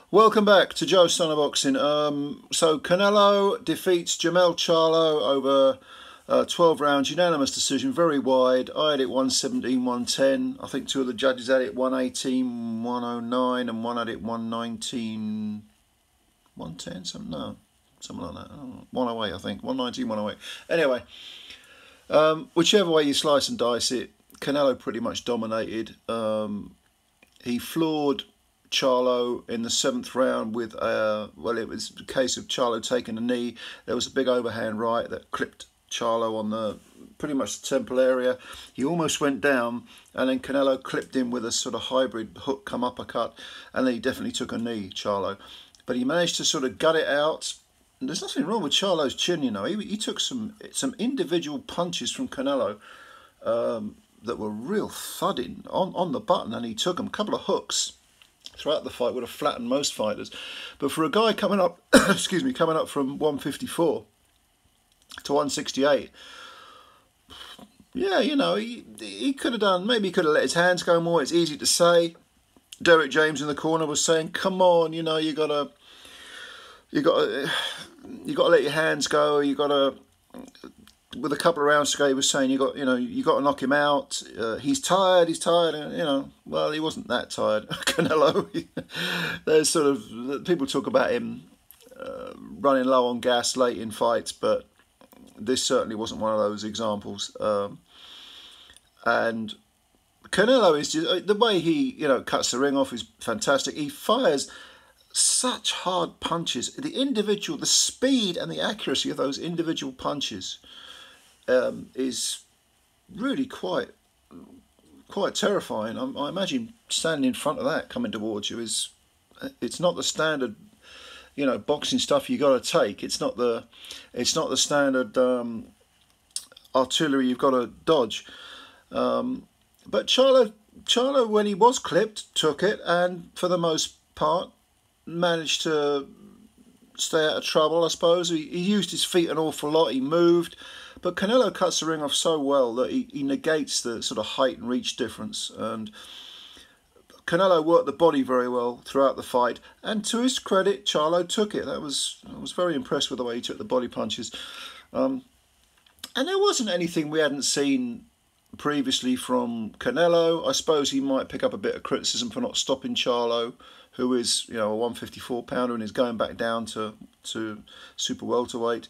Welcome back to Joe Stunner Boxing. So Canelo defeats JERMELL CHARLO over 12 rounds, unanimous decision, very wide. I had it 117, 110. I think two of the judges had it 118, 109, and one had it 119, 110, something like that. 108, I think. 119, 108. Anyway, whichever way you slice and dice it, Canelo pretty much dominated. He floored Charlo in the 7th round with, well, it was a case of Charlo taking a knee. There was a big overhand right that clipped Charlo on the pretty much the temple area. He almost went down, and then Canelo clipped him with a sort of hybrid hook come uppercut, and then he definitely took a knee, Charlo. But he managed to sort of gut it out. And there's nothing wrong with Charlo's chin, you know. He took some individual punches from Canelo that were real thudding on the button, and he took them. A couple of hooks throughout the fight would have flattened most fighters. But for a guy coming up, excuse me, coming up from 154 to 168, yeah, you know, he could have done, maybe he could have let his hands go more. It's easy to say. Derek James in the corner was saying, come on, you know, you gotta let your hands go. You gotta, with a couple of rounds to go, he was saying you got to knock him out. He's tired, and, you know, well, he wasn't that tired. Canelo, there's sort of, people talk about him running low on gas late in fights, but this certainly wasn't one of those examples. And Canelo is just, the way he, you know, cuts the ring off is fantastic. He fires such hard punches. The speed and the accuracy of those individual punches is really quite terrifying. I imagine standing in front of that coming towards you it's not the standard, you know, boxing stuff you got to take. It's not the standard artillery you've got to dodge. But Charlo, when he was clipped, took it, and for the most part managed to stay out of trouble, I suppose. He used his feet an awful lot, he moved, but Canelo cuts the ring off so well that he negates the sort of height and reach difference, and Canelo worked the body very well throughout the fight, and to his credit, Charlo took it. I was very impressed with the way he took the body punches. And there wasn't anything we hadn't seen previously from Canelo. I suppose he might pick up a bit of criticism for not stopping Charlo, who is, you know, a 154 pounder and is going back down to super welterweight.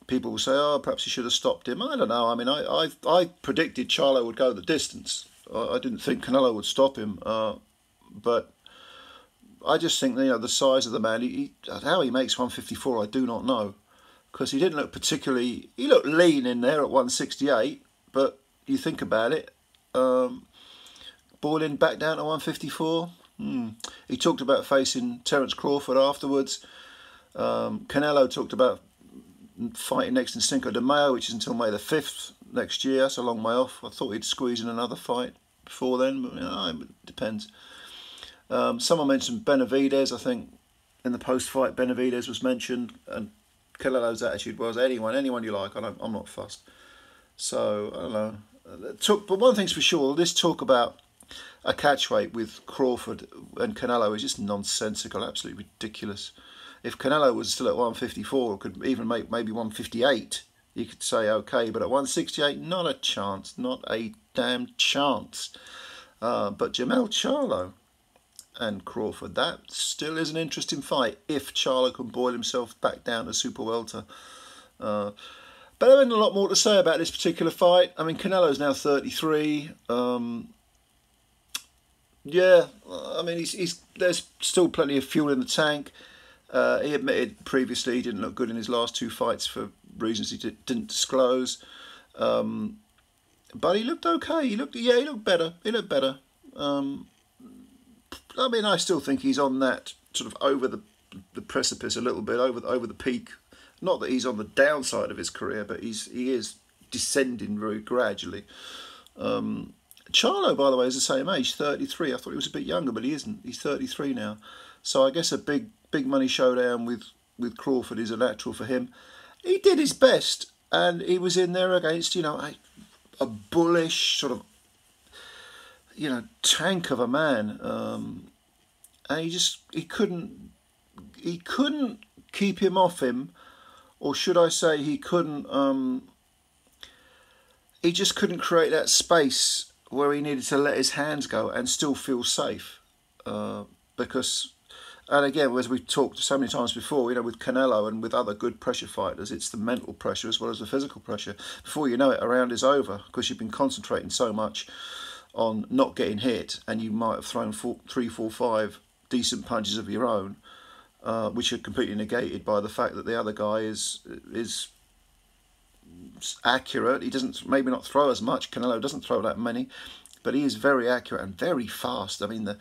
People will say, oh, perhaps he should have stopped him. I don't know. I mean, I predicted Charlo would go the distance. I didn't think Canelo would stop him, but I just think, you know, the size of the man, how he makes 154, I do not know, because he didn't look particularly, he looked lean in there at 168, but you think about it, boiling back down to 154. He talked about facing Terence Crawford afterwards. Canelo talked about fighting next in Cinco de Mayo, which is until May the 5th next year. That's a long way off. I thought he'd squeeze in another fight before then, but, you know, it depends. Someone mentioned Benavidez. I think in the post-fight Benavidez was mentioned, and Canelo's attitude was anyone you like. I'm not fussed. So I don't know. But one thing's for sure, this talk about a catchweight with Crawford and Canelo is just nonsensical, absolutely ridiculous. If Canelo was still at 154, could even make maybe 158, you could say okay, but at 168, not a chance, not a damn chance. But JERMELL CHARLO and Crawford, that still is an interesting fight if Charlo can boil himself back down to super welter. But there isn't a lot more to say about this particular fight. I mean, Canelo's now 33. Yeah, I mean, there's still plenty of fuel in the tank. He admitted previously he didn't look good in his last 2 fights for reasons he didn't disclose. But he looked okay. He looked better. He looked better. I mean, I still think he's on that sort of over the precipice a little bit, over the peak. Not that he's on the downside of his career, but he is descending very gradually. Charlo, by the way, is the same age, 33. I thought he was a bit younger, but he isn't. He's 33 now. So I guess a big money showdown with Crawford is a natural for him. He did his best, and he was in there against, you know, a bullish sort of, you know, tank of a man. and he couldn't keep him off him, or should I say he just couldn't create that space where he needed to let his hands go and still feel safe. Because, and again, as we've talked so many times before, you know, with Canelo and with other good pressure fighters, it's the mental pressure as well as the physical pressure. Before you know it, a round is over because you've been concentrating so much on not getting hit, and you might have thrown 3, 4, 5 decent punches of your own, which are completely negated by the fact that the other guy is accurate. He doesn't maybe not throw as much. Canelo doesn't throw that many, but he is very accurate and very fast. I mean, the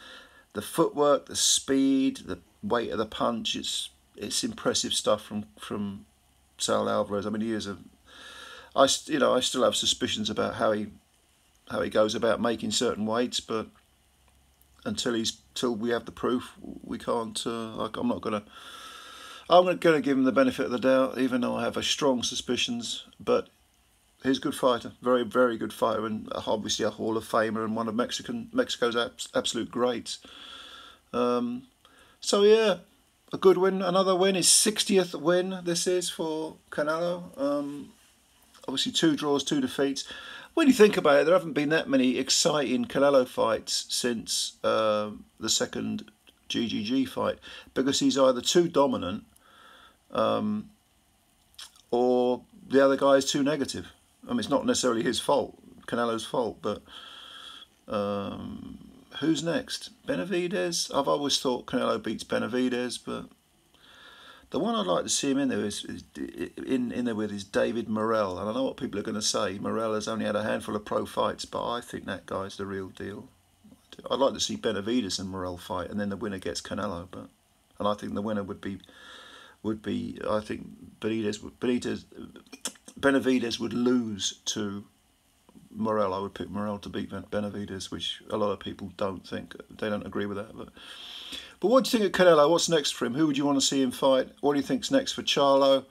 footwork, the speed, the weight of the punch, it's impressive stuff from Saul Alvarez. I mean, he is I still have suspicions about how he goes about making certain weights, but until we have the proof, we can't. I'm going to give him the benefit of the doubt, even though I have strong suspicions. But he's a good fighter, very, very good fighter, and obviously a Hall of Famer and one of Mexico's absolute greats. So yeah, a good win, another win, his 60th win this is for Canelo. Obviously 2 draws, 2 defeats. When you think about it, there haven't been that many exciting Canelo fights since the second GGG fight, because he's either too dominant or the other guy is too negative. I mean, it's not necessarily his fault, Canelo's fault, but who's next? Benavidez? I've always thought Canelo beats Benavidez, but the one I'd like to see him in there is in there with is David Morrell. And I know what people are going to say. Morrell has only had a handful of pro fights, but I think that guy's the real deal. I'd like to see Benavidez and Morrell fight, and then the winner gets Canelo. And I think the winner would be I think Benavidez would lose to Morrell. I would pick Morrell to beat Benavidez, which a lot of people don't think. They don't agree with that. But what do you think of Canelo? What's next for him? Who would you want to see him fight? What do you think's next for Charlo?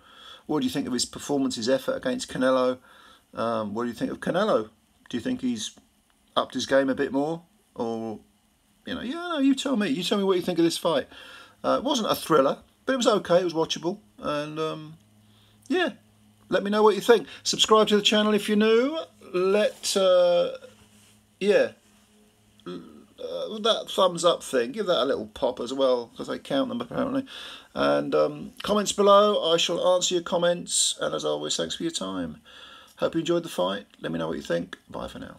What do you think of his performance, his effort against Canelo? What do you think of Canelo? Do you think he's upped his game a bit more? Or, you tell me. You tell me what you think of this fight. It wasn't a thriller, but it was okay. It was watchable. And, yeah, let me know what you think. Subscribe to the channel if you're new. That thumbs up thing, give that a little pop as well, because I count them apparently. And comments below, I shall answer your comments. And as always, thanks for your time. Hope you enjoyed the fight. Let me know what you think. Bye for now.